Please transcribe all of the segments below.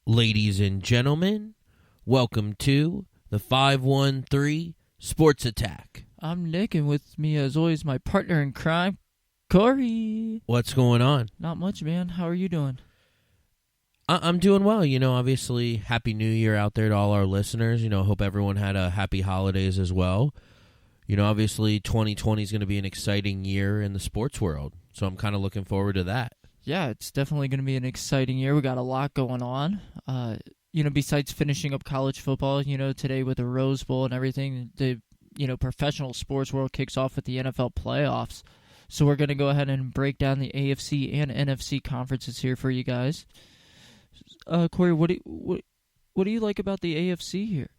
Ladies and gentlemen, welcome to the 513 Sports Attack. I'm Nick, and with me, as always, my partner in crime, Corey. What's going on? Not much, man. How are you doing? I'm doing well. Obviously, Happy New Year out there to all our listeners. Hope everyone had a happy holidays as well. Obviously, 2020 is going to be an exciting year in the sports world, so I'm kind of looking forward to that. Yeah, it's definitely going to be an exciting year. We got a lot going on. Besides finishing up college football, today with the Rose Bowl and everything, the professional sports world kicks off with the NFL playoffs. So we're going to go ahead and break down the AFC and NFC conferences here for you guys. Corey, what do you like about the AFC here?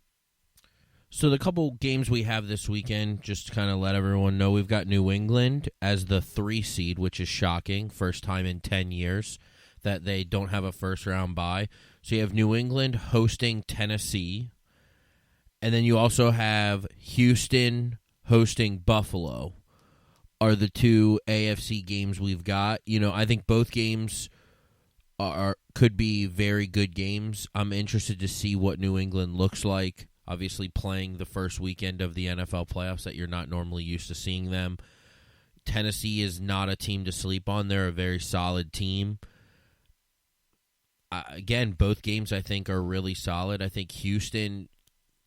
So the couple games we have this weekend, just to kind of let everyone know, we've got New England as the 3 seed, which is shocking. First time in 10 years that they don't have a first-round bye. So you have New England hosting Tennessee, and then you also have Houston hosting Buffalo are the two AFC games we've got. I think both games could be very good games. I'm interested to see what New England looks like. Obviously, playing the first weekend of the NFL playoffs that you're not normally used to seeing them. Tennessee is not a team to sleep on. They're a very solid team. Again, both games I think are really solid. I think Houston,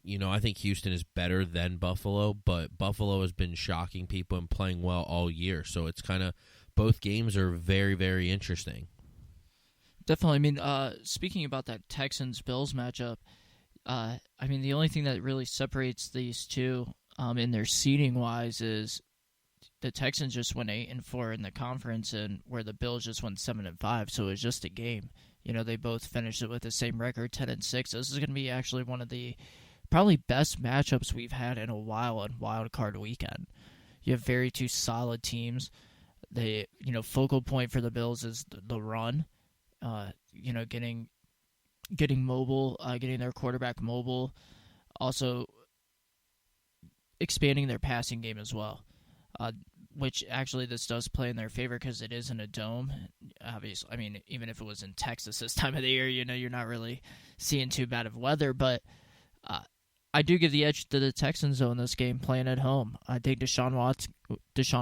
is better than Buffalo, but Buffalo has been shocking people and playing well all year. So it's kind of both games are very, very interesting. Definitely. Speaking about that Texans-Bills matchup, the only thing that really separates these two in their seeding-wise is the Texans just went 8-4 in the conference, and where the Bills just went 7-5, so it was just a game. They both finished it with the same record, 10-6. This is going to be actually one of the probably best matchups we've had in a while on Wild Card Weekend. You have very two solid teams. The focal point for the Bills is the run. Getting mobile, getting their quarterback mobile, also expanding their passing game as well, which actually this does play in their favor because it is in a dome. Obviously, even if it was in Texas this time of the year, you're not really seeing too bad of weather, but I do give the edge to the Texans, though, in this game, playing at home. I think Deshaun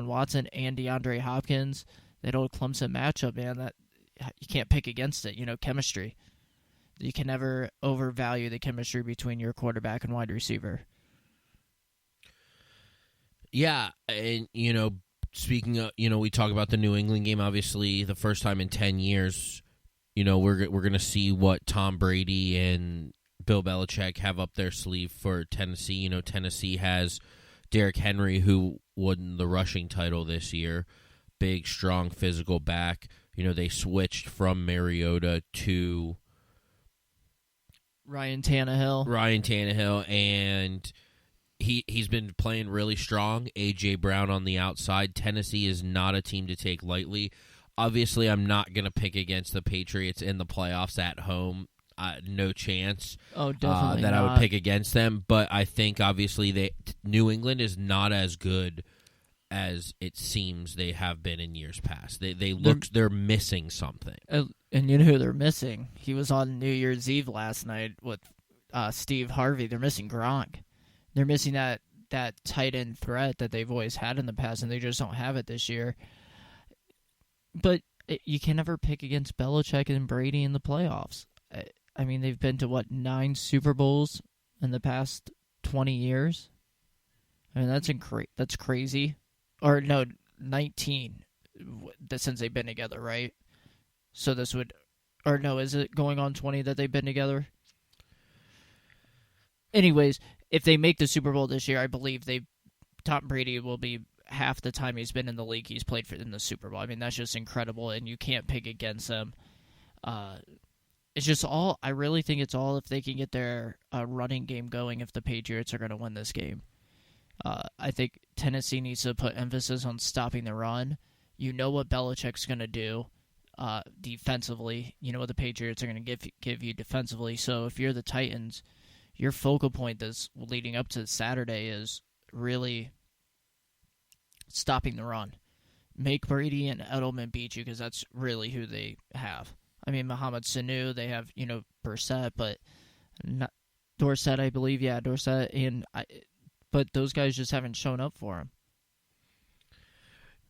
Watson and DeAndre Hopkins, that old Clemson matchup, man, that you can't pick against it, chemistry. You can never overvalue the chemistry between your quarterback and wide receiver. Yeah, and, speaking of, we talk about the New England game, obviously, the first time in 10 years, we're going to see what Tom Brady and Bill Belichick have up their sleeve for Tennessee. Tennessee has Derrick Henry, who won the rushing title this year. Big, strong, physical back. They switched from Mariota to Ryan Tannehill, and he's been playing really strong. A.J. Brown on the outside. Tennessee is not a team to take lightly. Obviously, I'm not going to pick against the Patriots in the playoffs at home. No chance definitely that not. I would pick against them. But I think, obviously, New England is not as good as it seems they have been in years past. They're missing something. And you know who they're missing? He was on New Year's Eve last night with Steve Harvey. They're missing Gronk. They're missing that tight end threat that they've always had in the past, and they just don't have it this year. But you can never pick against Belichick and Brady in the playoffs. They've been to, 9 Super Bowls in the past 20 years? That's crazy. Or, no, 19 since they've been together, right? So this would... Or, no, is it going on 20 that they've been together? Anyways, if they make the Super Bowl this year, I believe Tom Brady will be half the time he's been in the league he's played in the Super Bowl. That's just incredible, and you can't pick against them. It's just all... I really think it's all if they can get their running game going if the Patriots are going to win this game. I think Tennessee needs to put emphasis on stopping the run. You know what Belichick's going to do defensively. You know what the Patriots are going to give you defensively. So if you're the Titans, your focal point that's leading up to Saturday is really stopping the run. make Brady and Edelman beat you, because that's really who they have. I mean, Mohamed Sanu, they have, Brissett, but not Dorsett, I believe. Yeah, Dorsett. But those guys just haven't shown up for him.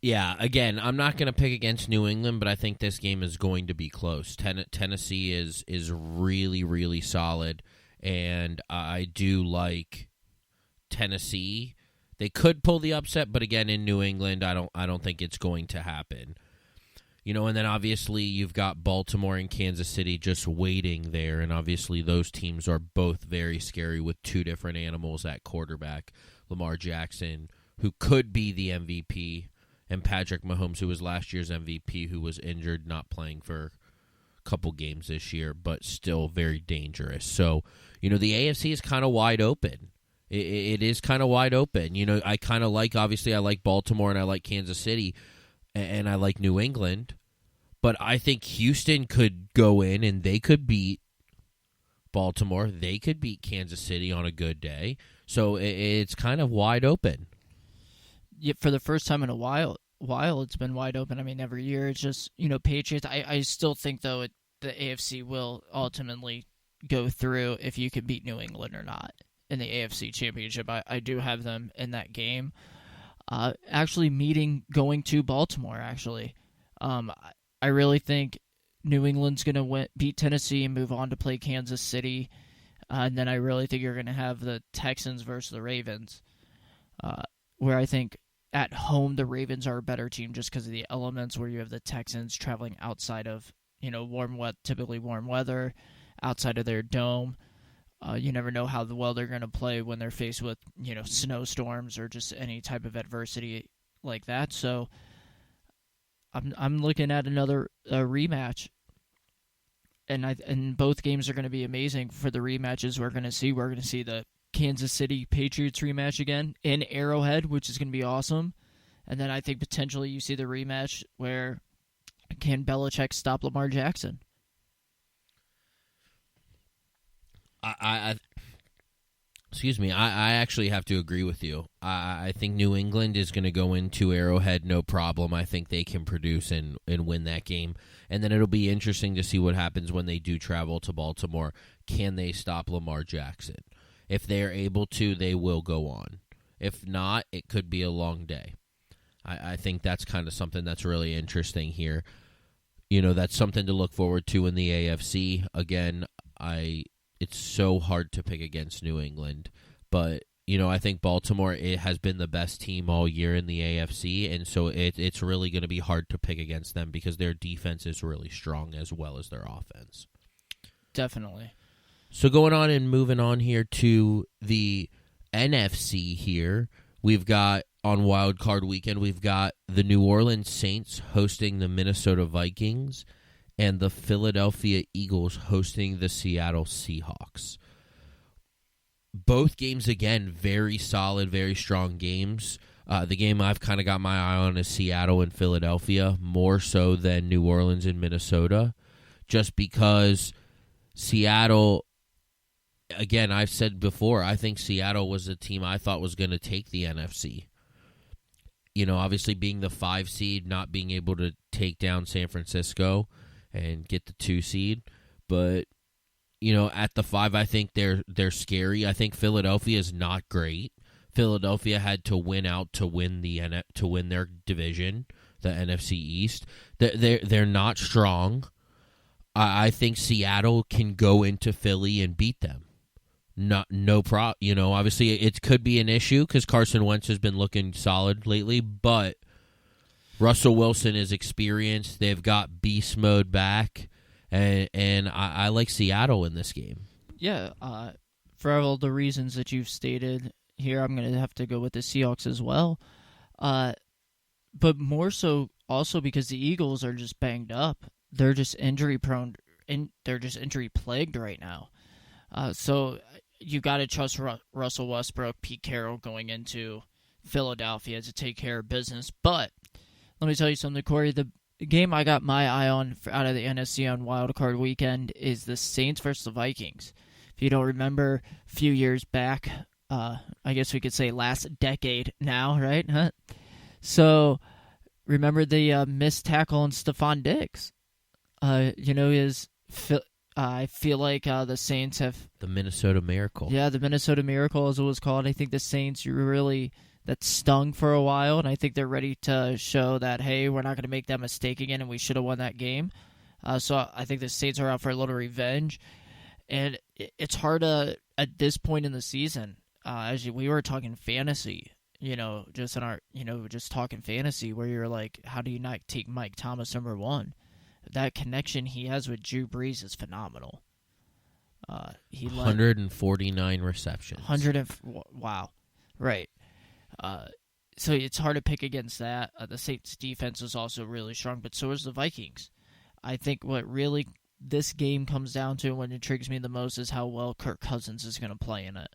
Yeah, again, I'm not going to pick against New England, but I think this game is going to be close. Tennessee is really, really solid, and I do like Tennessee. They could pull the upset, but again, in New England, I don't think it's going to happen. And then obviously you've got Baltimore and Kansas City just waiting there, and obviously those teams are both very scary with two different animals at quarterback. Lamar Jackson, who could be the MVP, and Patrick Mahomes, who was last year's MVP, who was injured, not playing for a couple games this year, but still very dangerous. So, the AFC is kind of wide open. It is kind of wide open. I kind of obviously I like Baltimore and I like Kansas City and I like New England, but I think Houston could go in and they could beat Baltimore. They could beat Kansas City on a good day. So it's kind of wide open. Yeah, for the first time in a while it's been wide open. I mean, every year it's just, Patriots. I still think, though, the AFC will ultimately go through if you can beat New England or not in the AFC Championship. I do have them in that game. Going to Baltimore, actually. I really think New England's going to beat Tennessee and move on to play Kansas City. And then I really think you're going to have the Texans versus the Ravens, where I think at home the Ravens are a better team just because of the elements, where you have the Texans traveling outside of, typically warm weather, outside of their dome. You never know how well they're going to play when they're faced with, snowstorms or just any type of adversity like that. So I'm looking at another rematch, and both games are going to be amazing. For the rematches we're going to see the Kansas City Patriots rematch again in Arrowhead, which is going to be awesome. And then I think potentially you see the rematch where can Belichick stop Lamar Jackson? Excuse me. I actually have to agree with you. I think New England is going to go into Arrowhead no problem. I think they can produce and win that game. And then it'll be interesting to see what happens when they do travel to Baltimore. Can they stop Lamar Jackson? If they're able to, they will go on. If not, it could be a long day. I think that's kind of something that's really interesting here. That's something to look forward to in the AFC. Again, it's so hard to pick against New England. But, I think Baltimore, it has been the best team all year in the AFC, and so it's really going to be hard to pick against them because their defense is really strong as well as their offense. Definitely. So going on and moving on here to the NFC here, we've got on Wild Card Weekend, we've got the New Orleans Saints hosting the Minnesota Vikings and the Philadelphia Eagles hosting the Seattle Seahawks. Both games, again, very solid, very strong games. The game I've kind of got my eye on is Seattle and Philadelphia, more so than New Orleans and Minnesota, just because Seattle, again, I've said before, I think Seattle was a team I thought was going to take the NFC. Obviously being the 5 seed, not being able to take down San Francisco and get the 2 seed. But, at the 5, I think they're scary. I think Philadelphia is not great. Philadelphia had to win out to win their division, the NFC East. They're not strong. I think Seattle can go into Philly and beat them. No problem. Obviously it could be an issue because Carson Wentz has been looking solid lately, but Russell Wilson is experienced. They've got beast mode back, and I like Seattle in this game. Yeah, for all the reasons that you've stated here, I'm going to have to go with the Seahawks as well. But more so also because the Eagles are just banged up. They're just injury prone, and they're just injury plagued right now. So you got to trust Russell Westbrook, Pete Carroll going into Philadelphia to take care of business. But let me tell you something, Corey. The game I got my eye on out of the NFC on Wild Card Weekend is the Saints versus the Vikings. If you don't remember, a few years back, I guess we could say last decade now, right? So remember the missed tackle on Stephon Diggs. I feel like the Saints have the Minnesota Miracle. Yeah, the Minnesota Miracle, as it was called. I think the Saints really that stung for a while, and I think they're ready to show that, hey, we're not going to make that mistake again, and we should have won that game. So I think the Saints are out for a little revenge, and it's hard to, at this point in the season, as we were talking fantasy, just talking fantasy, where you're like, how do you not take Mike Thomas number one? That connection he has with Drew Brees is phenomenal. He 149 receptions. Wow. Right. So it's hard to pick against that. The Saints defense is also really strong, but so is the Vikings. I think what really this game comes down to, and what intrigues me the most, is how well Kirk Cousins is going to play in it.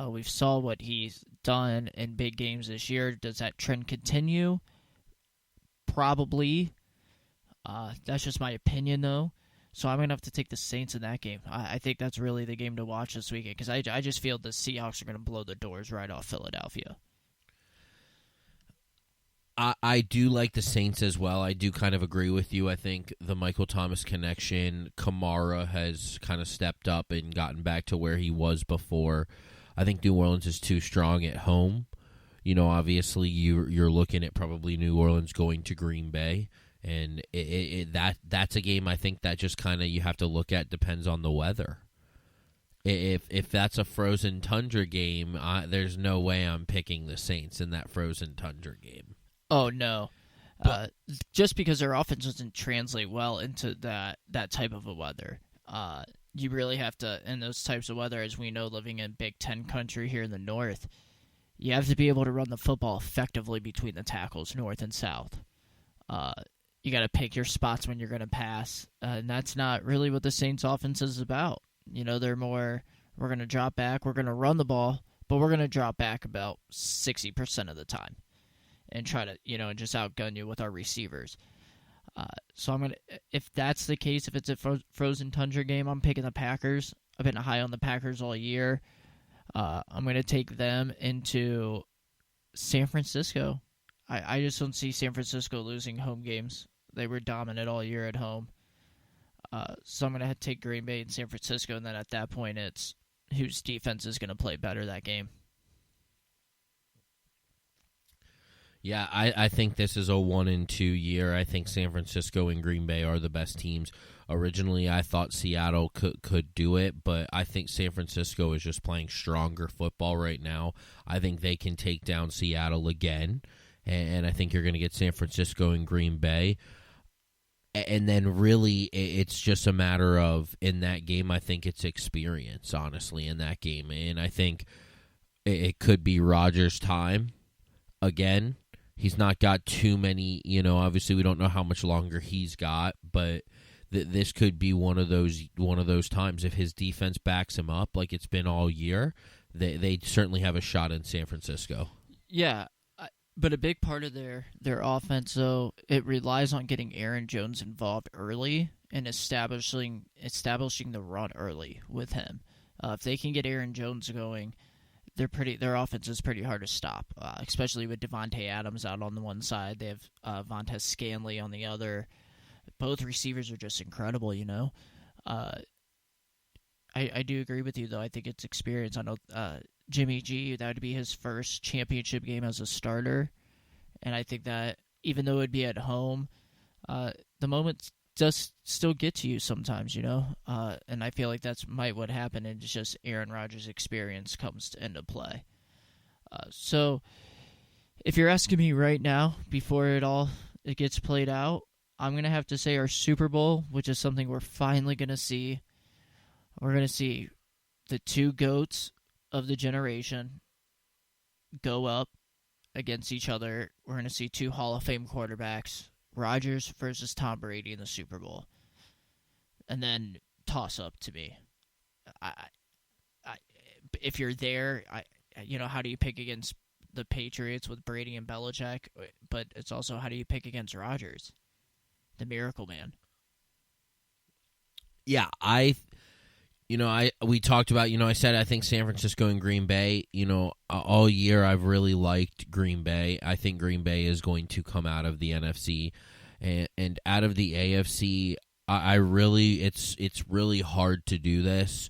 We saw what he's done in big games this year. Does that trend continue? Probably. That's just my opinion, though. So I'm going to have to take the Saints in that game. I think that's really the game to watch this weekend, because I just feel the Seahawks are going to blow the doors right off Philadelphia. I do like the Saints as well. I do kind of agree with you. I think the Michael Thomas connection, Kamara has kind of stepped up and gotten back to where he was before. I think New Orleans is too strong at home. Obviously you're looking at probably New Orleans going to Green Bay, and that's a game I think that just kind of you have to look at, depends on the weather. If that's a frozen tundra game, there's no way I'm picking the Saints in that frozen tundra game. Oh, no. Just because their offense doesn't translate well into that type of a weather. You really have to, in those types of weather, as we know, living in Big Ten country here in the North, you have to be able to run the football effectively between the tackles, north and south. You got to pick your spots when you're going to pass, and that's not really what the Saints offense is about. They're more, we're going to drop back, we're going to run the ball, but we're going to drop back about 60% of the time and try to, and just outgun you with our receivers. So I'm going to, if that's the case, if it's a frozen tundra game, I'm picking the Packers. I've been high on the Packers all year. I'm going to take them into San Francisco. I just don't see San Francisco losing home games. They were dominant all year at home. So I'm going to take Green Bay and San Francisco, and then at that point it's whose defense is going to play better that game. Yeah, I think this is a 1-2 year. I think San Francisco and Green Bay are the best teams. Originally, I thought Seattle could do it, but I think San Francisco is just playing stronger football right now. I think they can take down Seattle again, and I think you're going to get San Francisco and Green Bay. And then really, it's just a matter of, in that game, I think it's experience, honestly, in that game. And I think it could be Rodgers' time again. He's not got too many, obviously we don't know how much longer he's got, but this could be one of those times. If his defense backs him up like it's been all year, they certainly have a shot in San Francisco. Yeah, but a big part of their offense, though, it relies on getting Aaron Jones involved early and establishing the run early with him. If they can get Aaron Jones going, their offense is pretty hard to stop, especially with Devontae Adams out on the one side. They have Vontez Scanley on the other. Both receivers are just incredible, I do agree with you, though. I think it's experience. I know Jimmy G, that would be his first championship game as a starter. And I think that even though it would be at home, the moments just still get to you sometimes, and I feel like that's might what happened, and it's just Aaron Rodgers' experience comes into play. So if you're asking me right now, before it gets played out, I'm going to have to say our Super Bowl, which is something we're finally going to see. We're going to see the two GOATs of the generation go up against each other. We're going to see two Hall of Fame quarterbacks, Rodgers versus Tom Brady in the Super Bowl. And then toss up to me. If you're there, how do you pick against the Patriots with Brady and Belichick? But it's also, how do you pick against Rodgers, the Miracle Man? Yeah, We talked about, I said I think San Francisco and Green Bay, all year I've really liked Green Bay. I think Green Bay is going to come out of the NFC and out of the AFC. I really, it's really hard to do this,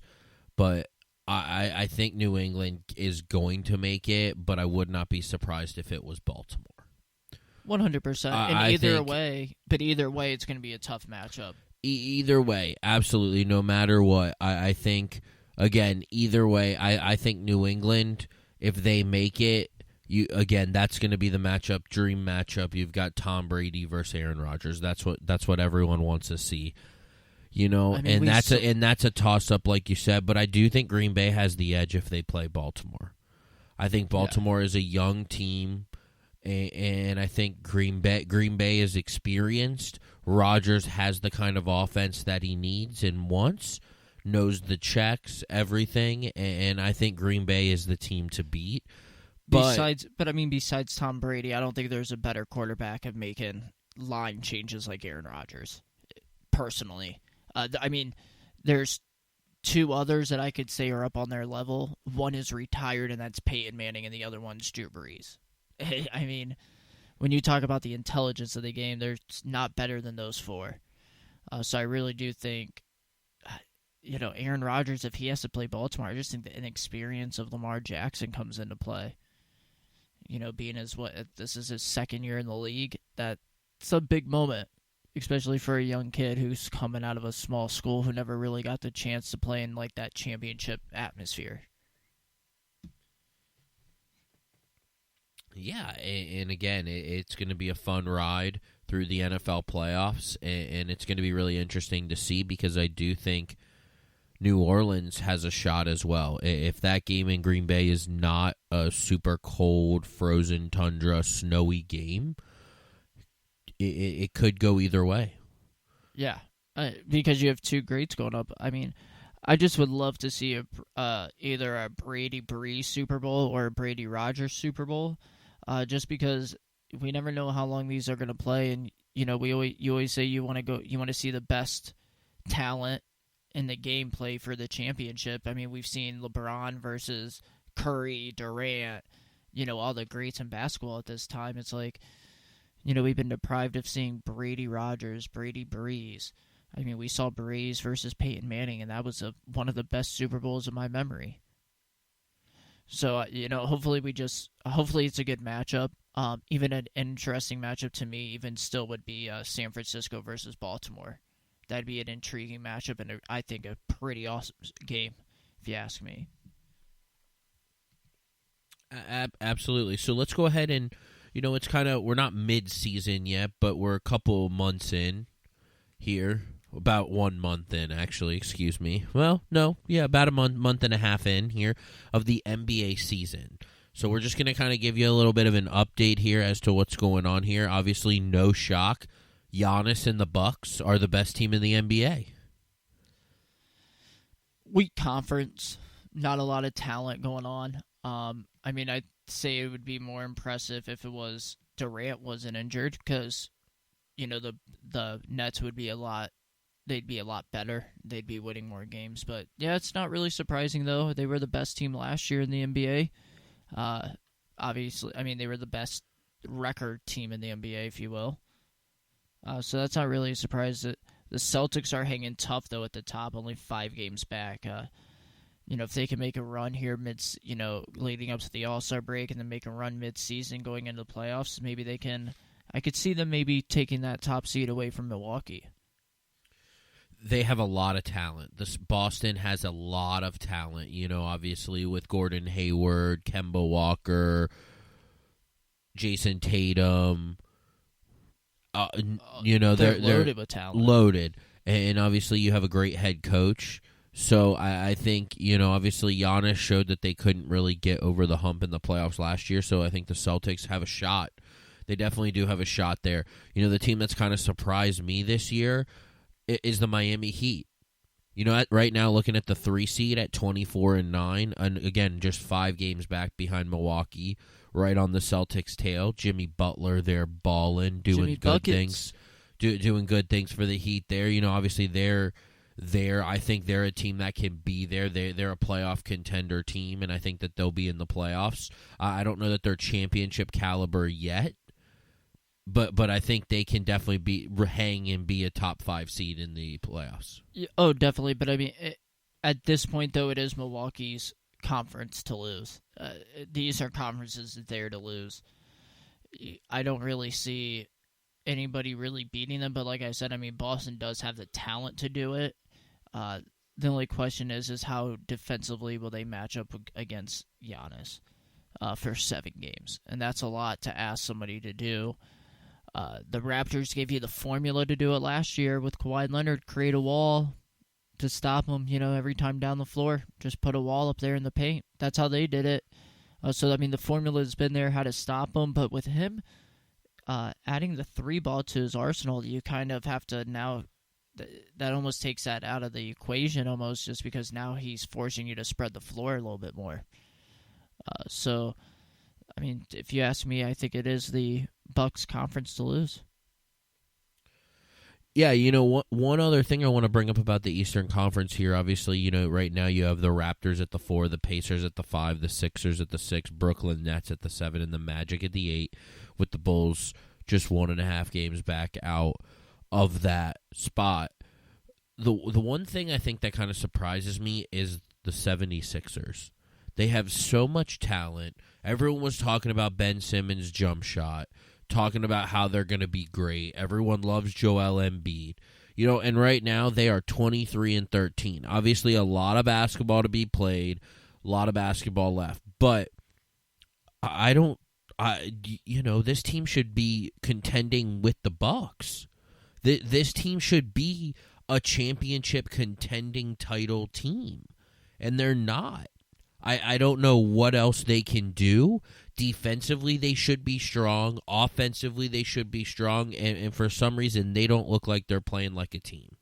but I think New England is going to make it, but I would not be surprised if it was Baltimore. 100%. Either way, it's going to be a tough matchup. Either way, absolutely, no matter what. I think, again, either way, I think New England, if they make it, that's going to be the dream matchup. You've got Tom Brady versus Aaron Rodgers. That's what everyone wants to see. That's a toss up, like you said. But I do think Green Bay has the edge if they play Baltimore. I think Baltimore is a young team, and I think Green Bay is experienced. Rodgers has the kind of offense that he needs and wants, knows the checks, everything, and I think Green Bay is the team to beat. Besides Tom Brady, I don't think there's a better quarterback of making line changes like Aaron Rodgers, personally. There's two others that I could say are up on their level. One is retired, and that's Peyton Manning, and the other one's Drew Brees. When you talk about the intelligence of the game, they're not better than those four. So I really do think, Aaron Rodgers, if he has to play Baltimore, I just think the inexperience of Lamar Jackson comes into play. Being this is his second year in the league, that's a big moment, especially for a young kid who's coming out of a small school who never really got the chance to play in like that championship atmosphere. Yeah, and again, it's going to be a fun ride through the NFL playoffs, and it's going to be really interesting to see because I do think New Orleans has a shot as well. If that game in Green Bay is not a super cold, frozen tundra, snowy game, it could go either way. Yeah, because you have two greats going up. I just would love to see either a Brady Brees Super Bowl or a Brady Rodgers Super Bowl, just because we never know how long these are going to play, and you always say you want to see the best talent in the gameplay for the championship. We've seen LeBron versus Curry, Durant, all the greats in basketball at this time. It's like, we've been deprived of seeing Brady Rodgers, Brady Brees. We saw Brees versus Peyton Manning, and that was one of the best Super Bowls of my memory. So, hopefully it's a good matchup. Even an interesting matchup to me, even still, would be San Francisco versus Baltimore. That'd be an intriguing matchup, and I think a pretty awesome game, if you ask me. Absolutely. So let's go ahead and, it's we're not mid-season yet, but we're a couple months in here. About 1 month in, actually, excuse me. Well, no, yeah, about a month and a half in here of the NBA season. So we're just going to kind of give you a little bit of an update here as to what's going on here. Obviously, no shock, Giannis and the Bucks are the best team in the NBA. Weak conference, not a lot of talent going on. I'd say it would be more impressive if it was Durant wasn't injured, because, the Nets would be they'd be a lot better. They'd be winning more games. But, yeah, it's not really surprising, though. They were the best team last year in the NBA. Obviously, they were the best record team in the NBA, if you will. So that's not really a surprise. That the Celtics are hanging tough, though, at the top, only 5 games back. If they can make a run here leading up to the All-Star break and then make a run mid-season going into the playoffs, maybe they can. I could see them maybe taking that top seed away from Milwaukee. They have a lot of talent. Boston has a lot of talent, obviously with Gordon Hayward, Kemba Walker, Jason Tatum. They're loaded with talent. Loaded. And obviously you have a great head coach. So I think, obviously Giannis showed that they couldn't really get over the hump in the playoffs last year. So I think the Celtics have a shot. They definitely do have a shot there. The team that's kind of surprised me this year is the Miami Heat. Right now, looking at the 3 seed at 24-9, and again, just 5 games back behind Milwaukee, right on the Celtics' tail. Jimmy Butler, they're balling, doing good things, doing good things for the Heat. There, obviously they're I think they're a team that can be there. They're a playoff contender team, and I think that they'll be in the playoffs. I don't know that they're championship caliber yet, but I think they can definitely hang and be a top 5 seed in the playoffs. Yeah, oh, definitely. But I mean, at this point, though, it is Milwaukee's conference to lose. The Eastern Conference is there to lose. I don't really see anybody really beating them, but like I said, I mean, Boston does have the talent to do it. The only question is how defensively will they match up against Giannis for 7 games, and that's a lot to ask somebody to do. The Raptors gave you the formula to do it last year with Kawhi Leonard. Create a wall to stop him, every time down the floor. Just put a wall up there in the paint. That's how they did it. So, I mean, the formula's been there how to stop him, but with him adding the 3-ball to his arsenal, you kind of have to now, that almost takes that out of the equation almost, just because now he's forcing you to spread the floor a little bit more. So, I mean, if you ask me, I think it is the Bucks conference to lose. Yeah, one other thing I want to bring up about the Eastern Conference here, obviously, right now you have the Raptors at the 4, the Pacers at the 5, the Sixers at the 6, Brooklyn Nets at the 7, and the Magic at the 8, with the Bulls just 1.5 games back out of that spot. The one thing I think that kind of surprises me is the 76ers. They have so much talent. Everyone was talking about Ben Simmons' jump shot, talking about how they're going to be great. Everyone loves Joel Embiid. And right now they are 23-13. Obviously a lot of basketball to be played, a lot of basketball left. But this team should be contending with the Bucks. This team should be a championship contending title team, and they're not. I don't know what else they can do. Defensively, they should be strong. Offensively, they should be strong. And for some reason, they don't look like they're playing like a team.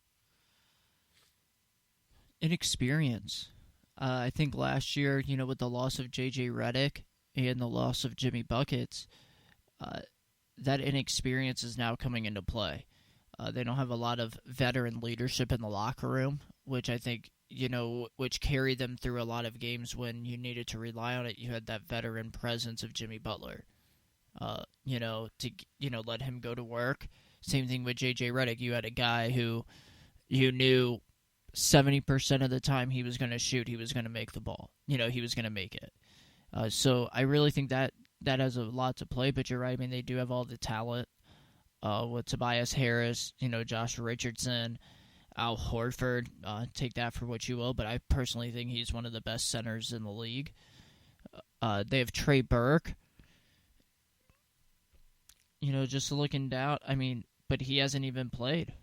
Inexperience. I think last year, with the loss of J.J. Redick and the loss of Jimmy Buckets, that inexperience is now coming into play. They don't have a lot of veteran leadership in the locker room, which I think, which carried them through a lot of games when you needed to rely on it. You had that veteran presence of Jimmy Butler, to let him go to work. Same thing with J.J. Redick. You had a guy who you knew 70% of the time he was going to shoot, he was going to make the ball. He was going to make it. So I really think that has a lot to play, but you're right. I mean, they do have all the talent with Tobias Harris, Josh Richardson, Al Horford. Take that for what you will, but I personally think he's one of the best centers in the league. They have Trey Burke. Just looking down, I mean, but he hasn't even played.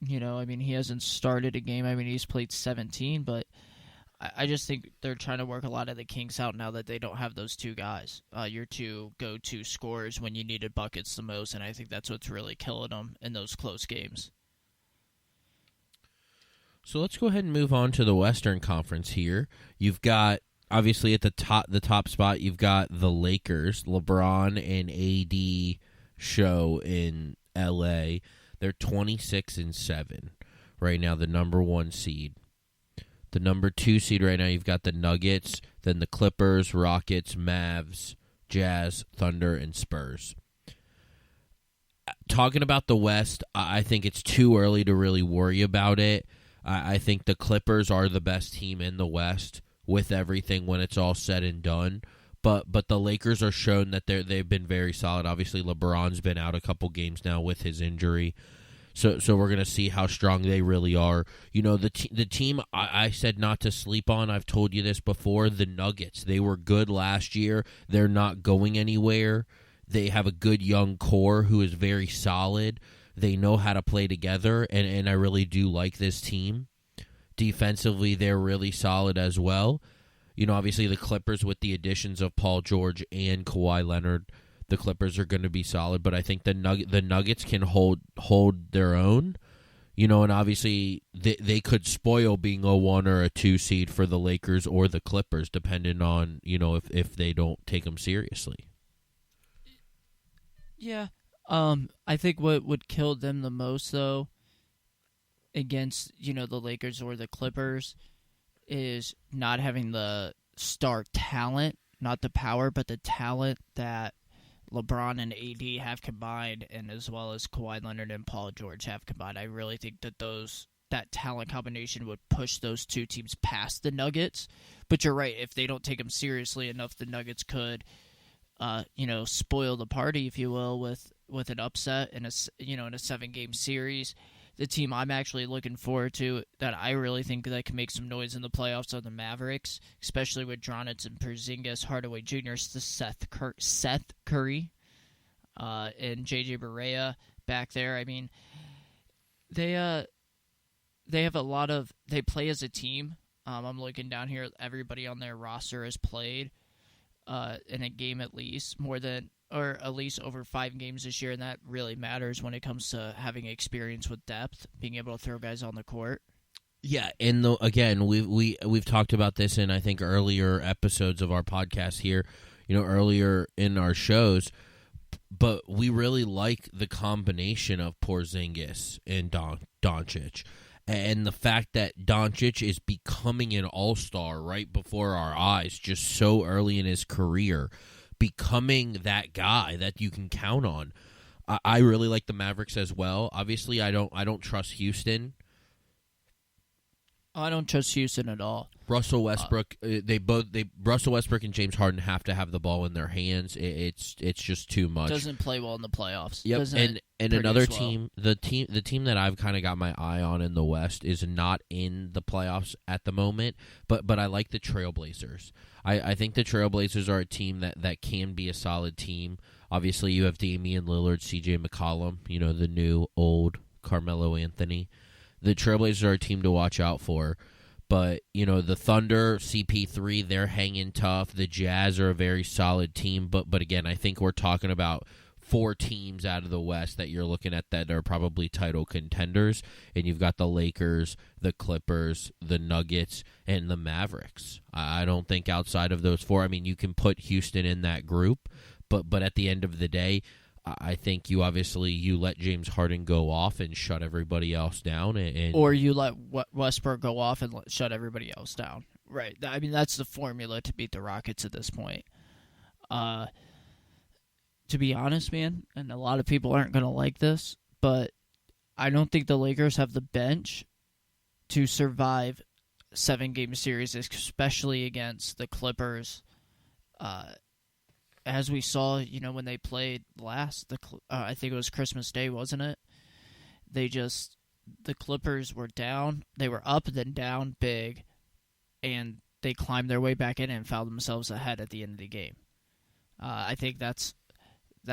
He hasn't started a game. I mean, he's played 17, but I just think they're trying to work a lot of the kinks out now that they don't have those two guys, your two go-to scorers when you needed buckets the most, and I think that's what's really killing them in those close games. So let's go ahead and move on to the Western Conference here. You've got, obviously, at the top spot, you've got the Lakers, LeBron and AD show in L.A. They're 26-7 right now, the number 1 seed. The number 2 seed right now, you've got the Nuggets, then the Clippers, Rockets, Mavs, Jazz, Thunder, and Spurs. Talking about the West, I think it's too early to really worry about it. I think the Clippers are the best team in the West with everything when it's all said and done. But the Lakers are shown that they've been very solid. Obviously, LeBron's been out a couple games now with his injury. So we're going to see how strong they really are. The team I said not to sleep on, I've told you this before, the Nuggets. They were good last year. They're not going anywhere. They have a good young core who is very solid. They know how to play together, and I really do like this team. Defensively, they're really solid as well. Obviously the Clippers with the additions of Paul George and Kawhi Leonard, the Clippers are going to be solid, but I think the Nuggets can hold their own. And obviously they could spoil being a 1 or a 2 seed for the Lakers or the Clippers, depending on, if they don't take them seriously. Yeah. I think what would kill them the most, though, against, the Lakers or the Clippers is not having the star talent, not the power, but the talent that LeBron and AD have combined, and as well as Kawhi Leonard and Paul George have combined. I really think that that talent combination would push those two teams past the Nuggets. But you're right, if they don't take them seriously enough, the Nuggets could, spoil the party, if you will, with an upset in a 7-game series. The team I'm actually looking forward to that I really think that can make some noise in the playoffs are the Mavericks, especially with Dragic and Porzingis, Hardaway Jr., Seth Curry, and JJ Barea back there. I mean, they have a lot of – they play as a team. I'm looking down here. Everybody on their roster has played in a game at least, or at least over 5 games this year, and that really matters when it comes to having experience with depth, being able to throw guys on the court. Yeah, and again, we've talked about this in, I think, earlier episodes of our podcast here, earlier in our shows, but we really like the combination of Porzingis and Doncic. And the fact that Doncic is becoming an all-star right before our eyes just so early in his career, becoming that guy that you can count on. I really like the Mavericks as well. Obviously, I don't trust Houston. I don't trust Houston at all. Russell Westbrook, Russell Westbrook and James Harden have to have the ball in their hands. It's just too much. Doesn't play well in the playoffs. Yep, and another team, the team that I've kind of got my eye on in the West is not in the playoffs at the moment, but I like the Trailblazers. I think the Trailblazers are a team that can be a solid team. Obviously, you have Damian Lillard, C.J. McCollum, the new old Carmelo Anthony. The Trailblazers are a team to watch out for. But, the Thunder, CP3, they're hanging tough. The Jazz are a very solid team. But again, I think we're talking about 4 teams out of the West that you're looking at that are probably title contenders. And you've got the Lakers, the Clippers, the Nuggets, and the Mavericks. I don't think outside of those 4, I mean, you can put Houston in that group. But at the end of the day, I think you let James Harden go off and shut everybody else down. Or you let Westbrook go off and shut everybody else down. Right. I mean, that's the formula to beat the Rockets at this point. To be honest, man, and a lot of people aren't going to like this, but I don't think the Lakers have the bench to survive 7-game series, especially against the Clippers. As we saw, when they played last, I think it was Christmas Day, wasn't it? The Clippers were down. They were up, then down big, and they climbed their way back in and found themselves ahead at the end of the game. I think that's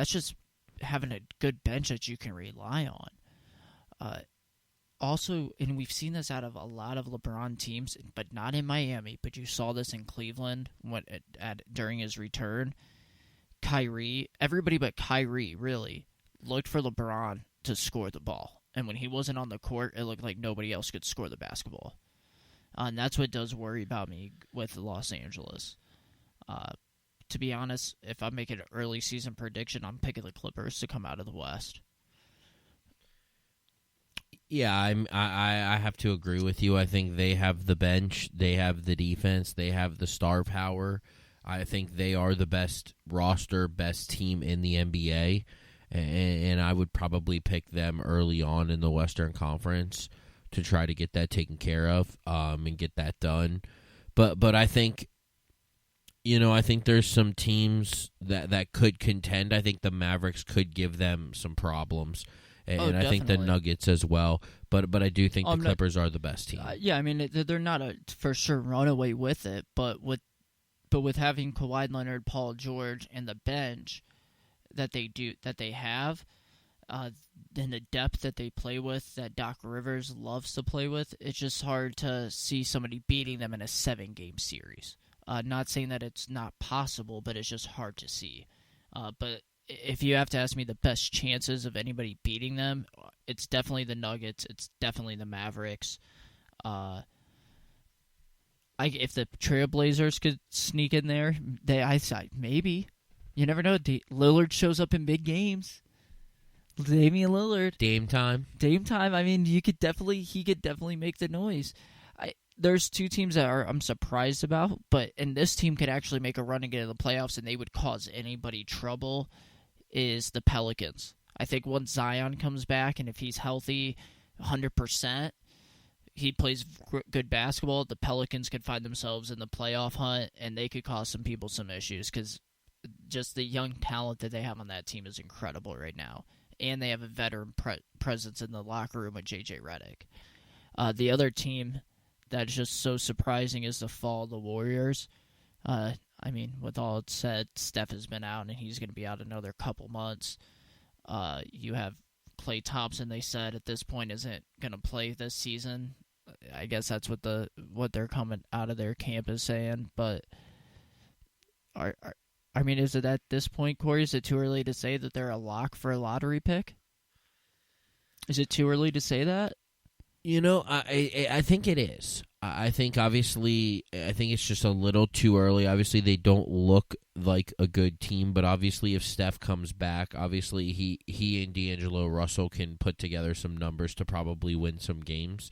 just having a good bench that you can rely on. Also, and we've seen this out of a lot of LeBron teams, but not in Miami, but you saw this in Cleveland during his return. Kyrie, everybody but Kyrie, really, looked for LeBron to score the ball. And when he wasn't on the court, it looked like nobody else could score the basketball. And that's what does worry about me with Los Angeles. To be honest, if I'm making an early season prediction, I'm picking the Clippers to come out of the West. Yeah, I have to agree with you. I think they have the bench, they have the defense, they have the star power. I think they are the best roster, best team in the NBA, and I would probably pick them early on in the Western Conference to try to get that taken care of and get that done. But I think, I think there's some teams that could contend. I think the Mavericks could give them some problems, and I think the Nuggets as well. But I do think the Clippers are the best team. Yeah, I mean, they're not a for sure runaway with it, but with having Kawhi Leonard, Paul George, and the bench that they have, and the depth that they play with, that Doc Rivers loves to play with, it's just hard to see somebody beating them in a 7-game series. Not saying that it's not possible, but it's just hard to see. But if you have to ask me the best chances of anybody beating them, it's definitely the Nuggets. It's definitely the Mavericks. If the Trailblazers could sneak in there, maybe. You never know. Lillard shows up in big games. Damian Lillard. Dame time. Dame time. I mean, he could definitely make the noise. There's two teams that I'm surprised about, and this team could actually make a run and get in the playoffs, and they would cause anybody trouble. Is the Pelicans? I think once Zion comes back, and if he's healthy, 100%, he plays good basketball. The Pelicans could find themselves in the playoff hunt, and they could cause some people some issues because just the young talent that they have on that team is incredible right now. And they have a veteran presence in the locker room with J.J. Redick. The other team that's just so surprising is the fall of the Warriors. I mean, with all it said, Steph has been out, and he's going to be out another couple months. You have Klay Thompson, they said, at this point isn't going to play this season. I guess that's what they're coming out of their camp is saying. But, I mean, is it at this point, Corey, is it too early to say that they're a lock for a lottery pick? Is it too early to say that? You know, I think it is. I think, obviously, it's just a little too early. Obviously, they don't look like a good team, but obviously if Steph comes back, obviously he and D'Angelo Russell can put together some numbers to probably win some games.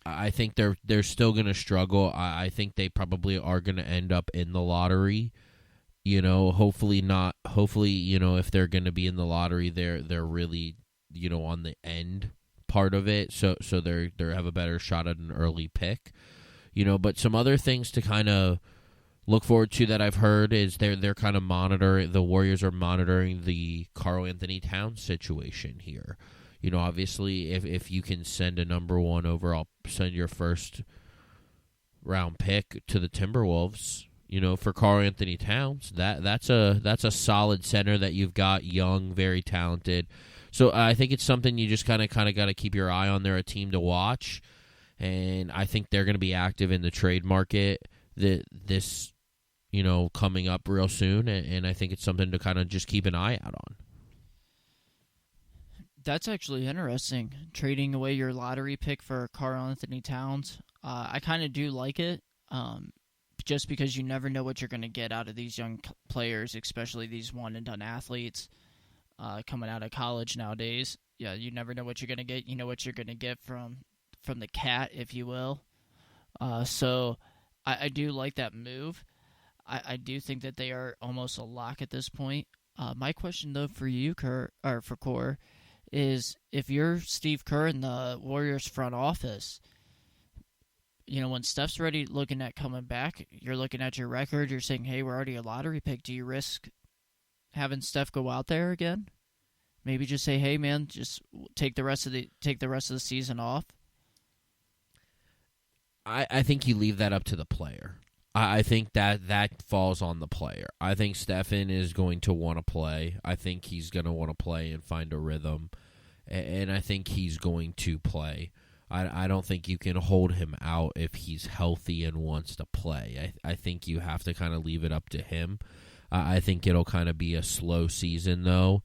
I think they're still going to struggle. I think they probably are going to end up in the lottery. You know, hopefully not. Hopefully, you know, if they're going to be in the lottery, they're really, you know, on the end part of it, so they have a better shot at an early pick, you know. But some other things to kind of look forward to that I've heard is they're kind of monitoring, the Warriors are monitoring the Karl Anthony Towns situation here. You know, obviously if you can send a number one overall, send your first round pick to the Timberwolves, you know, for Karl Anthony Towns, that's a solid center that you've got, young, very talented. So I think it's something you just kind of got to keep your eye on. They're a team to watch, and I think they're going to be active in the trade market this, you know, coming up real soon, and I think it's something to kind of just keep an eye out on. That's actually interesting, trading away your lottery pick for Karl Anthony Towns. I kind of do like it, just because you never know what you're going to get out of these young players, especially these one-and-done athletes. Coming out of college nowadays, yeah, you never know what you're gonna get. You know what you're gonna get from the cat, if you will. So I do like that move. I do think that they are almost a lock at this point. My question though for you, for Core, is if you're Steve Kerr in the Warriors front office, you know, when Steph's ready, looking at coming back, you're looking at your record, you're saying, hey, we're already a lottery pick. Do you risk having Steph go out there again? Maybe just say, "Hey, man, just take the rest of the season off." I think you leave that up to the player. I think that falls on the player. I think Stephen is going to want to play. I think he's going to want to play and find a rhythm, and I think he's going to play. I don't think you can hold him out if he's healthy and wants to play. I think you have to kind of leave it up to him. I think it'll kind of be a slow season, though.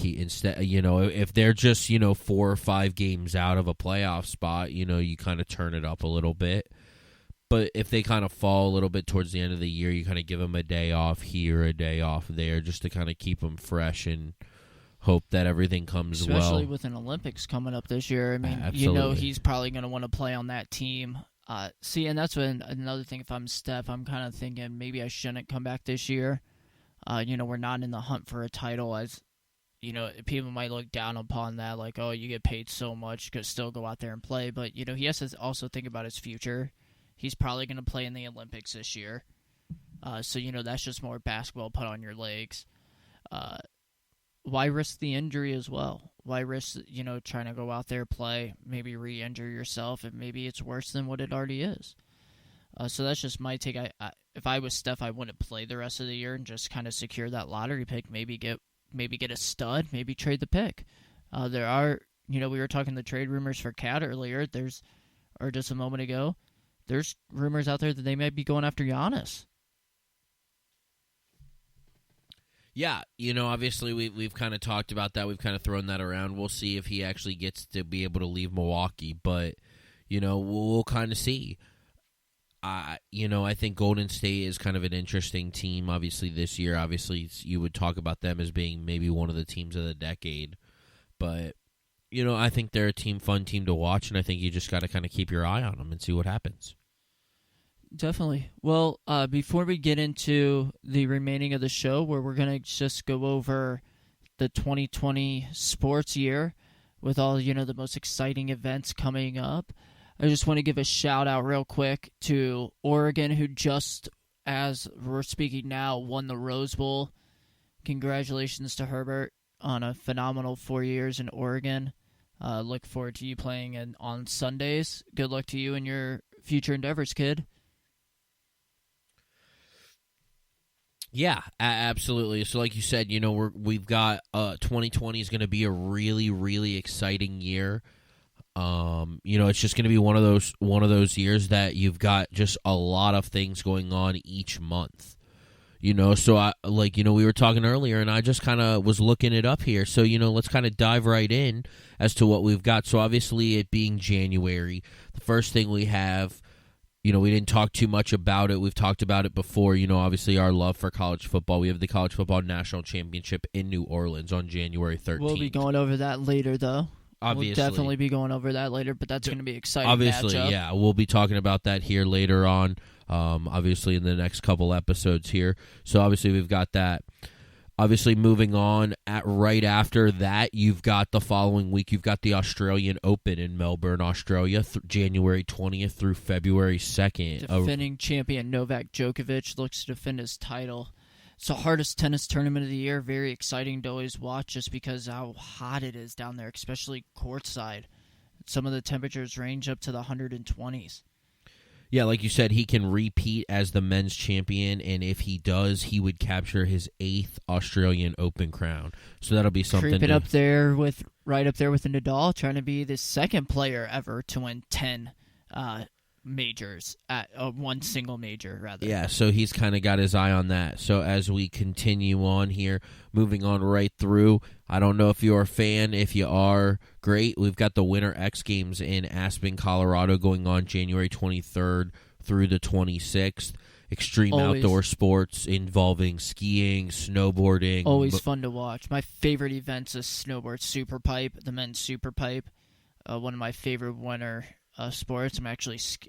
Instead, you know, if they're just, you know, 4 or 5 games out of a playoff spot, you know, you kind of turn it up a little bit. But if they kind of fall a little bit towards the end of the year, you kind of give them a day off here, a day off there, just to kind of keep them fresh and hope that everything comes well. Especially with an Olympics coming up this year. I mean, Absolutely. You know, he's probably going to want to play on that team. And that's when another thing, if I'm Steph, I'm kind of thinking maybe I shouldn't come back this year. You know, we're not in the hunt for a title, as, you know, people might look down upon that, like, oh, you get paid so much, you could still go out there and play. But, you know, he has to also think about his future. He's probably going to play in the Olympics this year. So, you know, that's just more basketball put on your legs. Why risk the injury as well? Why risk, you know, trying to go out there, play, maybe re-injure yourself, and maybe it's worse than what it already is? So that's just my take. If I was Steph, I wouldn't play the rest of the year and just kind of secure that lottery pick. Maybe get a stud. Maybe trade the pick. There are, you know, we were talking the trade rumors for Cat earlier. Or just a moment ago. There's rumors out there that they might be going after Giannis. Yeah, you know, obviously we've kind of talked about that. We've kind of thrown that around. We'll see if he actually gets to be able to leave Milwaukee, but, you know, we'll kind of see. You know, I think Golden State is kind of an interesting team, obviously, this year. Obviously, you would talk about them as being maybe one of the teams of the decade. But, I think they're a fun team to watch, and I think you just got to kind of keep your eye on them and see what happens. Definitely. Well, before we get into the remaining of the show, where we're going to just go over the 2020 sports year with all, the most exciting events coming up, I just want to give a shout out real quick to Oregon, who just, as we're speaking now, won the Rose Bowl. Congratulations to Herbert on a phenomenal 4 years in Oregon. Look forward to you playing on Sundays. Good luck to you in your future endeavors, kid. Yeah, absolutely. So like you said, we've got 2020 is going to be a really, really exciting year. It's just going to be one of those years that you've got just a lot of things going on each month. So we were talking earlier, and I just kind of was looking it up here. So, let's kind of dive right in as to what we've got. So obviously it being January, the first thing we have, we didn't talk too much about it. We've talked about it before. Obviously our love for college football. We have the College Football National Championship in New Orleans on January 13th. We'll be going over that later, though. Obviously. We'll definitely be going over that later, but that's going to be exciting. Obviously, matchup. Yeah. We'll be talking about that here later on, obviously in the next couple episodes here. So obviously we've got that. Obviously, moving on, right after that, you've got the following week, you've got the Australian Open in Melbourne, Australia, January 20th through February 2nd. Defending champion Novak Djokovic looks to defend his title. It's the hardest tennis tournament of the year. Very exciting to always watch just because how hot it is down there, especially courtside. Some of the temperatures range up to the 120s. Yeah, like you said, he can repeat as the men's champion, and if he does, he would capture his 8th Australian Open crown. So that'll be something. Creeping up there right up there with Nadal, trying to be the second player ever to win 10 majors at one single major, rather. Yeah, so he's kind of got his eye on that. So as we continue on here, moving on right through, I don't know if you're a fan. If you are, great. We've got the Winter X Games in Aspen, Colorado going on January 23rd through the 26th. Extreme outdoor sports involving skiing, snowboarding. Always fun to watch. My favorite events is snowboard super pipe, the men's super pipe. One of my favorite winter sports.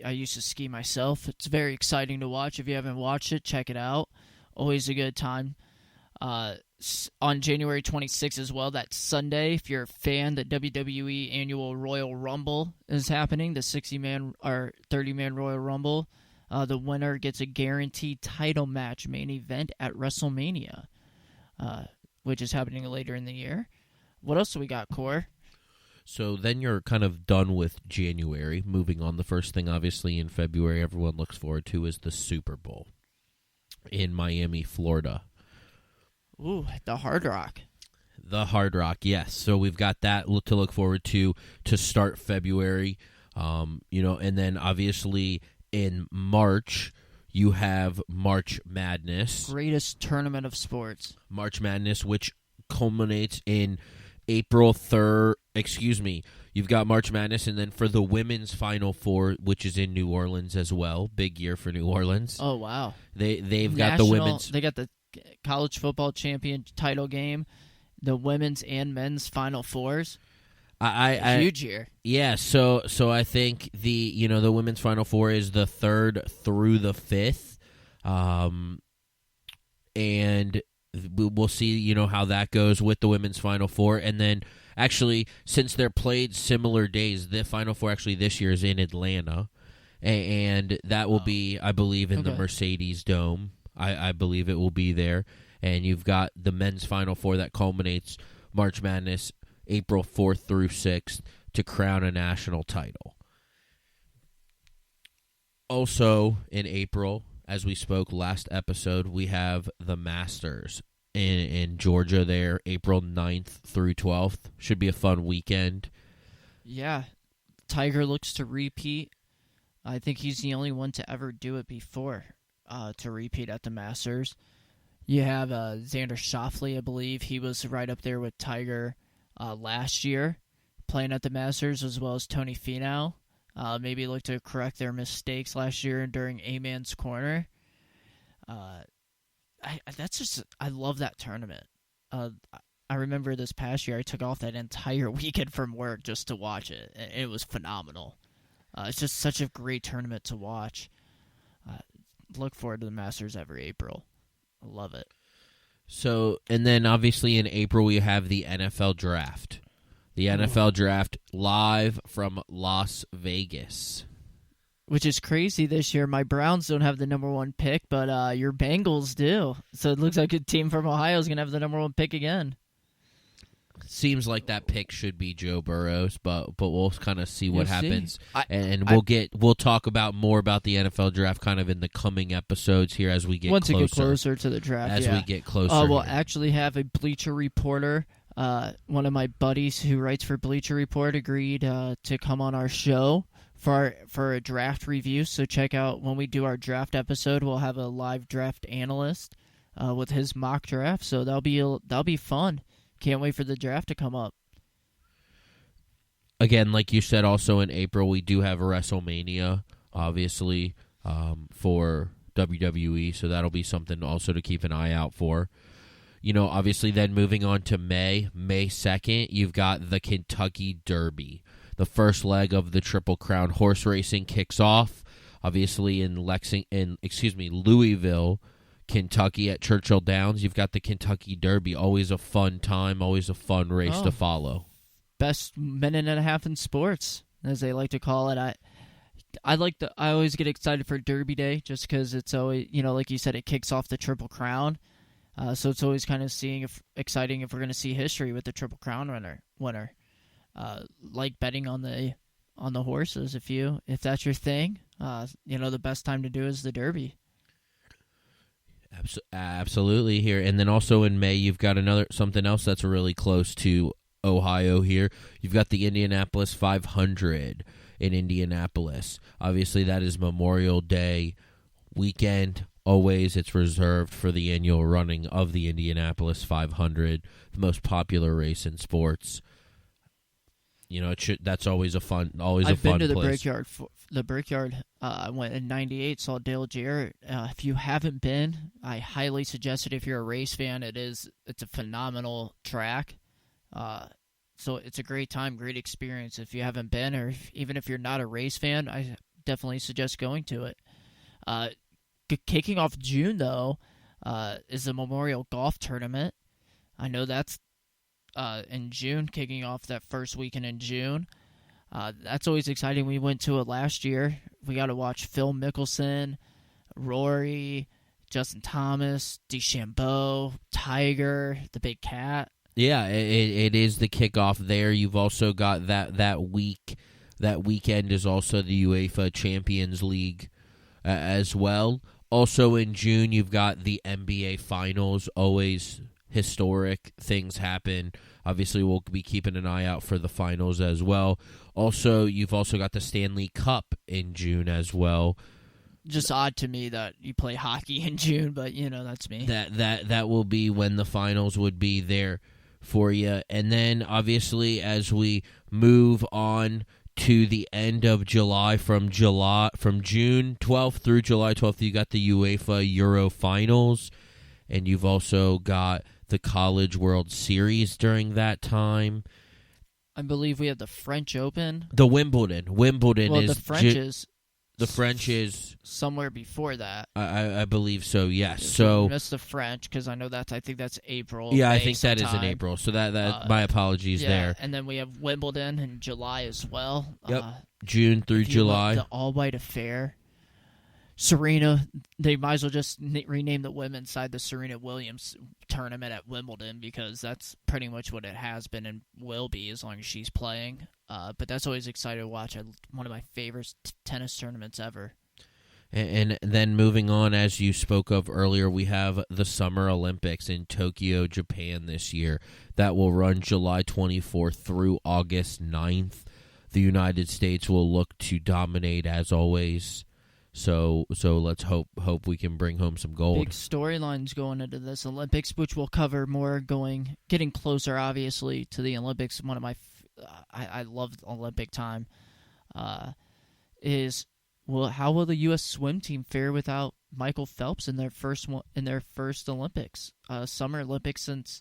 I used to ski myself. It's very exciting to watch. If you haven't watched it, check it out. Always a good time. On January 26th as well, that Sunday, if you're a fan, the WWE Annual Royal Rumble is happening, the 60-man or 30-man Royal Rumble. The winner gets a guaranteed title match main event at WrestleMania, which is happening later in the year. What else do we got, Core? So then you're kind of done with January. Moving on, the first thing obviously in February everyone looks forward to is the Super Bowl in Miami, Florida. Ooh, the Hard Rock. The Hard Rock, yes. So we've got that to look forward to start February. And then obviously in March you have March Madness. Greatest tournament of sports. March Madness, which culminates in April 3rd. You've got March Madness, and then for the women's Final Four, which is in New Orleans as well. Big year for New Orleans. Oh, wow. They've got the women's. They got the college football champion title game, the women's and men's Final Fours. Huge year. Yeah, so I think the women's Final Four is the 3rd through the 5th, and we'll see how that goes with the women's Final Four, and then actually since they're played similar days, the Final Four actually this year is in Atlanta, and that will be, I believe, in the Mercedes Dome. I believe it will be there, and you've got the men's Final Four that culminates March Madness April 4th through 6th to crown a national title. Also in April, as we spoke last episode, we have the Masters in Georgia there, April 9th through 12th. Should be a fun weekend. Yeah. Tiger looks to repeat. I think he's the only one to ever do it before, to repeat at the Masters. You have Xander Schauffele, I believe. He was right up there with Tiger last year, playing at the Masters, as well as Tony Finau. Maybe look to correct their mistakes last year during A-Man's Corner. I love that tournament. I remember this past year I took off that entire weekend from work just to watch it. It was phenomenal. It's just such a great tournament to watch. Look forward to the Masters every April. I love it. So, and then obviously in April we have the NFL Draft. The NFL Draft live from Las Vegas. Which is crazy this year. My Browns don't have the number 1 pick, but your Bengals do. So it looks like a team from Ohio is going to have the number 1 pick again. Seems like that pick should be Joe Burrows, but we'll kind of see what happens, and we'll talk about more about the NFL Draft kind of in the coming episodes here as we get once closer. It get closer to the draft. As we get closer, we'll actually have a Bleacher Reporter. One of my buddies who writes for Bleacher Report agreed to come on our show for a draft review. So check out when we do our draft episode. We'll have a live draft analyst with his mock draft. So that'll be fun. Can't wait for the draft to come up. Again, like you said, also in April, we do have WrestleMania, obviously, for WWE, so that'll be something also to keep an eye out for. You know, obviously then moving on to May 2nd, you've got the Kentucky Derby. The first leg of the Triple Crown horse racing kicks off, obviously in Louisville, Kentucky at Churchill Downs. You've got the Kentucky Derby. Always a fun time, always a fun race to follow. Best minute and a half in sports, as they like to call it. I always get excited for Derby Day just because it's always, like you said, it kicks off the Triple Crown. So it's always kind of exciting if we're going to see history with the Triple Crown winner. Like betting on the horses if that's your thing. The best time to do is the Derby. Absolutely here. And then also in May, you've got something else that's really close to Ohio here. You've got the Indianapolis 500 in Indianapolis. Obviously, that is Memorial Day weekend. Always, it's reserved for the annual running of the Indianapolis 500, the most popular race in sports. That's always a fun place. I've been to the Brickyard. The Brickyard, I went in '98, saw Dale Jarrett. If you haven't been, I highly suggest it. If you're a race fan, it's a phenomenal track. So it's a great time, great experience. If you haven't been, or even if you're not a race fan, I definitely suggest going to it. Kicking off June, though, is the Memorial Golf Tournament. I know that's in June, kicking off that first weekend in June. That's always exciting. We went to it last year. We got to watch Phil Mickelson, Rory, Justin Thomas, DeChambeau, Tiger, the Big Cat. Yeah, it is the kickoff there. You've also got that week. That weekend is also the UEFA Champions League as well. Also in June, you've got the NBA Finals. Always historic things happen. Obviously, we'll be keeping an eye out for the finals as well. Also, you've also got the Stanley Cup in June as well. Just odd to me that you play hockey in June, but that's me. That will be when the finals would be there for you. And then obviously as we move on to the end of July, from June 12th through July 12th, you got the UEFA Euro Finals, and you've also got the College World Series during that time. I believe we have the French Open. The Wimbledon. Well, is... The French is... somewhere before that. I believe so, yes. So we missed the French, because I think that's April. Yeah, May I think sometime. that is in April. So that my apologies there. And then we have Wimbledon in July as well. Yep, June through July. The all-white affair. Serena, they might as well just rename the women's side the Serena Williams tournament at Wimbledon, because that's pretty much what it has been and will be as long as she's playing. But that's always exciting to watch. One of my favorite tennis tournaments ever. And then moving on, as you spoke of earlier, we have the Summer Olympics in Tokyo, Japan this year. That will run July 24th through August 9th. The United States will look to dominate as always. So let's hope we can bring home some gold. Big storylines going into this Olympics, which we'll cover more getting closer, obviously, to the Olympics. One of my I love Olympic time. How will the U.S. swim team fare without Michael Phelps in their first Olympics, Summer Olympics since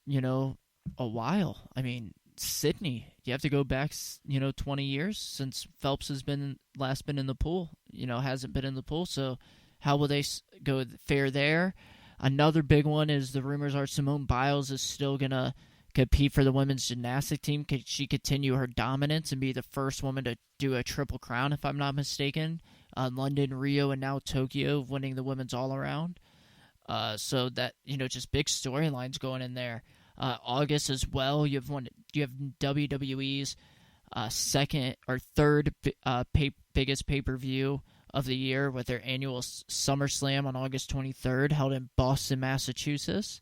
a while. I mean, Sydney, you have to go back, 20 years since Phelps has been in the pool. Hasn't been in the pool. So how will they go fare there? Another big one is the rumors are Simone Biles is still gonna compete for the women's gymnastic team. Could she continue her dominance and be the first woman to do a triple crown, if I'm not mistaken? London, Rio, and now Tokyo, winning the women's all-around. So that, just big storylines going in there. August as well, you have WWE's second or third biggest pay-per-view of the year with their annual SummerSlam on August 23rd, held in Boston, Massachusetts.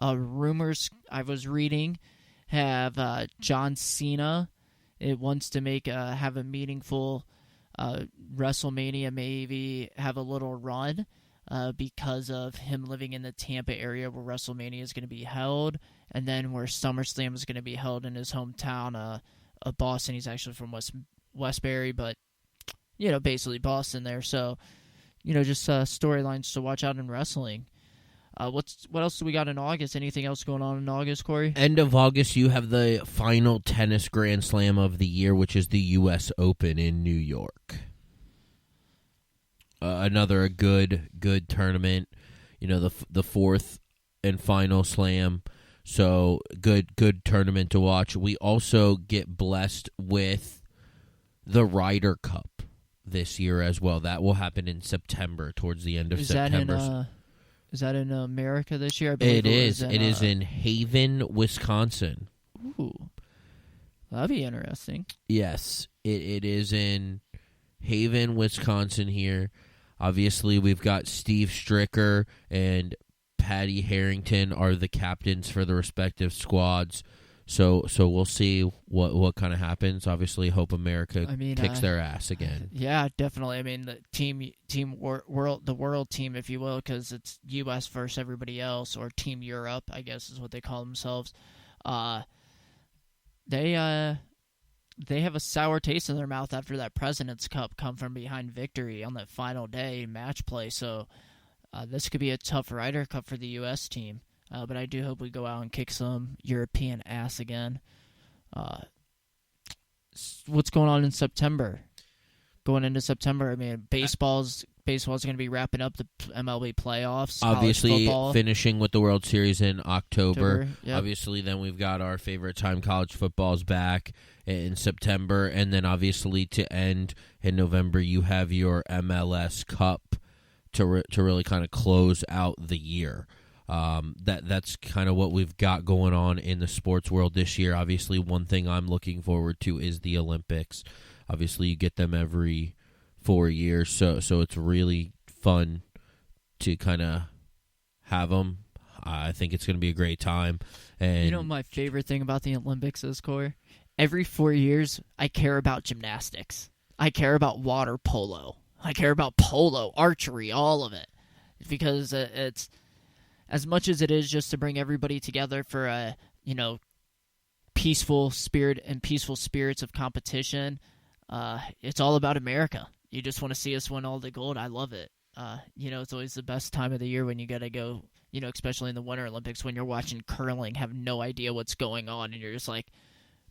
Rumors I was reading have John Cena. It wants to have a meaningful WrestleMania, maybe have a little run because of him living in the Tampa area where WrestleMania is going to be held, and then where SummerSlam is going to be held in his hometown of Boston. He's actually from Westbury, but basically Boston there. So, just storylines to watch out in wrestling. What else do we got in August? Anything else going on in August, Corey? End of August, you have the final tennis Grand Slam of the year, which is the U.S. Open in New York. Another good tournament. The fourth and final slam. So good tournament to watch. We also get blessed with the Ryder Cup this year as well. That will happen in September, towards the end of September. Is that in America this year? I believe it is. It is in Haven, Wisconsin. Ooh, that'd be interesting. Yes, it is in Haven, Wisconsin here. Obviously, we've got Steve Stricker and Patty Harrington are the captains for the respective squads. So we'll see what kind of happens. Obviously, hope America kicks their ass again. Yeah, definitely. I mean, the world team, if you will, because it's U.S. versus everybody else, or Team Europe, I guess is what they call themselves. They have a sour taste in their mouth after that President's Cup come from behind victory on that final day match play. So this could be a tough Ryder Cup for the U.S. team. But I do hope we go out and kick some European ass again. What's going on in September? Going into September, I mean, baseball's going to be wrapping up the MLB playoffs. Obviously, finishing with the World Series in October. Yep. Obviously, then we've got our favorite time, college football's back in September. And then, obviously, to end in November, you have your MLS Cup to really kind of close out the year. That's kind of what we've got going on in the sports world this year. Obviously, one thing I'm looking forward to is the Olympics. Obviously, you get them every 4 years, so it's really fun to kind of have them. I think it's going to be a great time. And my favorite thing about the Olympics is, Corey? Every 4 years, I care about gymnastics. I care about water polo. I care about polo, archery, all of it. Because it's... as much as it is just to bring everybody together for a, peaceful spirit and peaceful spirits of competition, it's all about America. You just want to see us win all the gold. I love it. It's always the best time of the year when you got to go, especially in the Winter Olympics when you're watching curling, have no idea what's going on, and you're just like,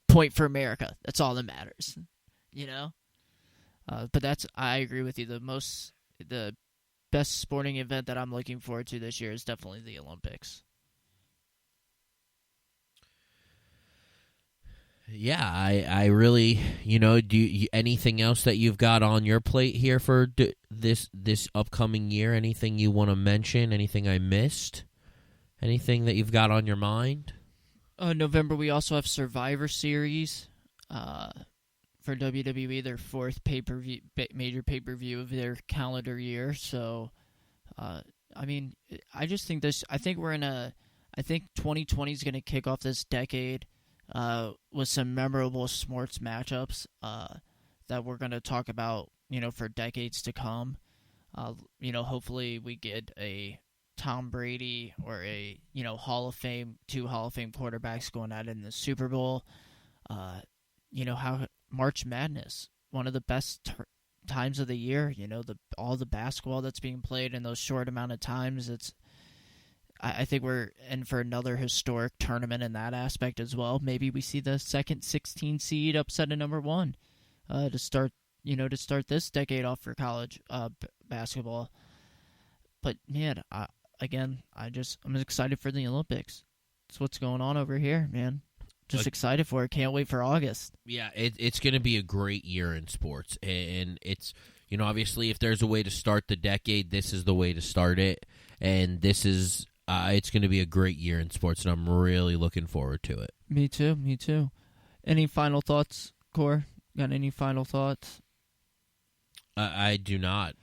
point for America. That's all that matters, But I agree with you. The best sporting event that I'm looking forward to this year is definitely the Olympics. Yeah, I really, do anything else that you've got on your plate here for this upcoming year? Anything you want to mention? Anything I missed? Anything that you've got on your mind? November, we also have Survivor Series for WWE, their fourth major pay-per-view of their calendar year. So, I just think I think 2020 is going to kick off this decade with some memorable sports matchups that we're going to talk about, for decades to come. Hopefully we get a Tom Brady or a, two Hall of Fame quarterbacks going at it in the Super Bowl. How March Madness, one of the best times of the year, all the basketball that's being played in those short amount of times. I think we're in for another historic tournament in that aspect as well. Maybe we see the second 16 seed upset at number 1 to start this decade off for college basketball. But man, I'm excited for the Olympics. That's what's going on over here, man. Just excited for it. Can't wait for August. Yeah, it's going to be a great year in sports. And it's, obviously if there's a way to start the decade, this is the way to start it. And this is, it's going to be a great year in sports, and I'm really looking forward to it. Me too. Any final thoughts, Core? Got any final thoughts? I do not.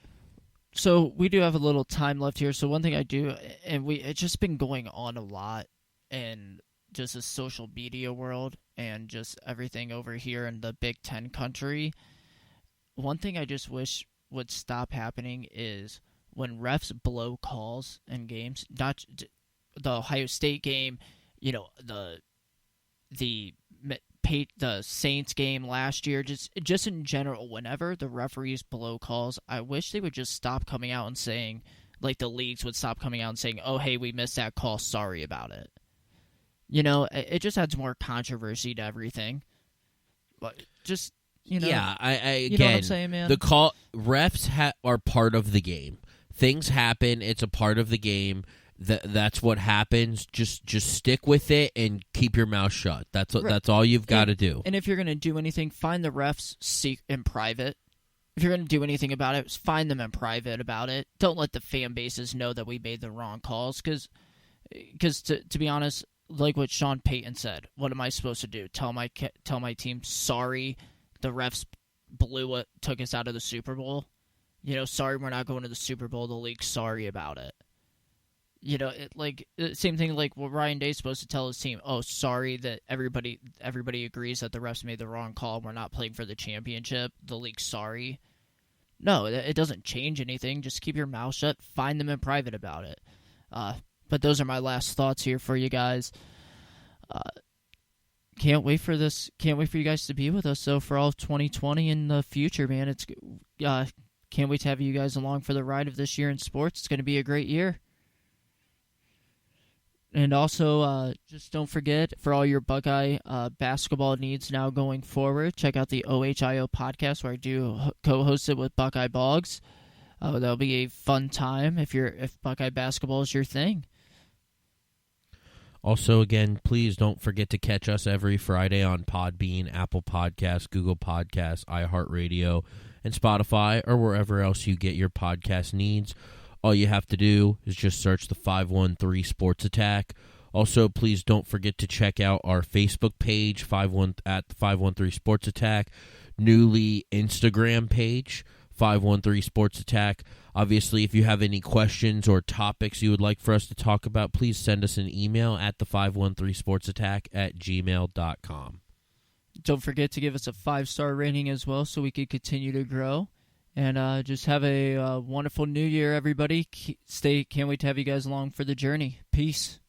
So we do have a little time left here. So one thing I do, and it's just been going on a lot, and just the social media world and just everything over here in the Big Ten country. One thing I just wish would stop happening is when refs blow calls in games, not the Ohio State game, the Saints game last year, just in general, whenever the referees blow calls, I wish they would just stop coming out and saying, like the leagues would stop coming out and saying, oh, hey, we missed that call, sorry about it. It just adds more controversy to everything. But just, Yeah, I again, you know what I'm saying, man? The refs are part of the game. Things happen. It's a part of the game. That's what happens. Just stick with it and keep your mouth shut. That's all you've got to do. And if you're going to do anything, find the refs in private. If you're going to do anything about it, find them in private about it. Don't let the fan bases know that we made the wrong calls. Because to be honest, like what Sean Payton said, what am I supposed to do? Tell my team, sorry, the refs took us out of the Super Bowl. Sorry, we're not going to the Super Bowl. The league's sorry about it. Same thing like what Ryan Day's supposed to tell his team. Oh, sorry that everybody agrees that the refs made the wrong call. We're not playing for the championship. The league's sorry. No, it doesn't change anything. Just keep your mouth shut. Find them in private about it. But those are my last thoughts here for you guys. Can't wait for this. Can't wait for you guys to be with us. So for all of 2020 in the future, man, it's can't wait to have you guys along for the ride of this year in sports. It's going to be a great year. And also, just don't forget, for all your Buckeye basketball needs now going forward, check out the OHIO podcast where I do co-host it with Buckeye Boggs. That'll be a fun time if Buckeye basketball is your thing. Also, again, please don't forget to catch us every Friday on Podbean, Apple Podcasts, Google Podcasts, iHeartRadio, and Spotify, or wherever else you get your podcast needs. All you have to do is just search the 513 Sports Attack. Also, please don't forget to check out our Facebook page, at the 513 Sports Attack, newly Instagram page, 513 Sports Attack. Obviously, if you have any questions or topics you would like for us to talk about, please send us an email at the 513sportsattack@gmail.com. Don't forget to give us a 5-star rating as well so we can continue to grow. And just have a wonderful new year, everybody. Can't wait to have you guys along for the journey. Peace.